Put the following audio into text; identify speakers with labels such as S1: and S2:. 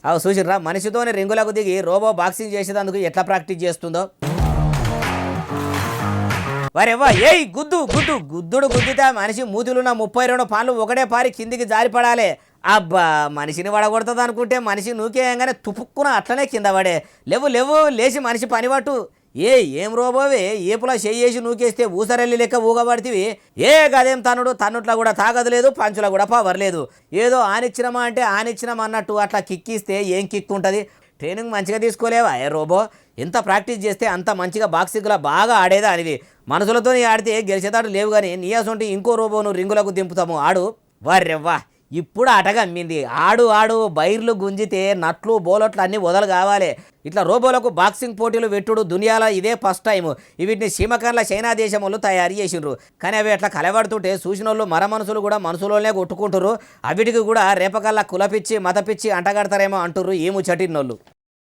S1: అవు చూసిర్రా మనిషితోనే రింగులకు దిగి robo boxing చేసేందుకు ఎట్లా ప్రాక్టీస్ చేస్తుందో. వరేవ్వా ఏయ్ గుద్దు గుద్దు గుద్దుడు గుద్దితే మనిషి మూతిలున్న 32 పాలు ఒకటే పారి కిందికి జారిపడాలి. అబ్బా మనిషిని వడగొడుతుంది అనుకుంటే మనిషి నూకేయంగానే తుపుక్కున అట్లనే కింద పడే. లేవు లేవు లేచి మనిషి పని పట్టు. ఏం రోబోవే ఏపులా చెయ్యేసి నూకేస్తే ఊసరెల్లి లెక్క ఊగబడితివి. గదేం తన్నుట్లా కూడా తాగదులేదు, పంచులా కూడా పవర్ లేదు. ఏదో ఆనిచ్చినమా అంటే ఆనిచ్చినామా అన్నట్టు అట్లా కిక్కిస్తే ఏం కిక్ ఉంటుంది. ట్రైనింగ్ మంచిగా తీసుకోలేవా రోబో? ఎంత ప్రాక్టీస్ చేస్తే అంత మంచిగా బాక్సింగ్లో బాగా ఆడేదా అనివి. మనసులతో ఆడితే గెలిచేదాడు లేవు కానీ నీయాసొంటి ఇంకో రోబోను రింగులకు దింపుతాము ఆడు. వర్రెవ్వా ఇప్పుడు ఆటగా అమ్మింది. ఆడు బైర్లు గుంజితే నట్లు బోలట్లు అన్నీ వదలు కావాలి. ఇట్లా రోబోలకు బాక్సింగ్ పోటీలు పెట్టుడు దునియాలో ఇదే ఫస్ట్ టైం. వీటిని సీమకర్ల చైనా దేశం వాళ్ళు తయారు చేసిండ్రు. కానీ అవి అట్లా కలబడుతుంటే చూసిన వాళ్ళు మనుషులు కూడా మనసులోనే కొట్టుకుంటారు. అవిటికి కూడా రేపకల్లా కులపిచ్చి మతపిచ్చి అంటగడతారేమో అంటుర్రు ఈ ముచ్చటినోళ్ళు.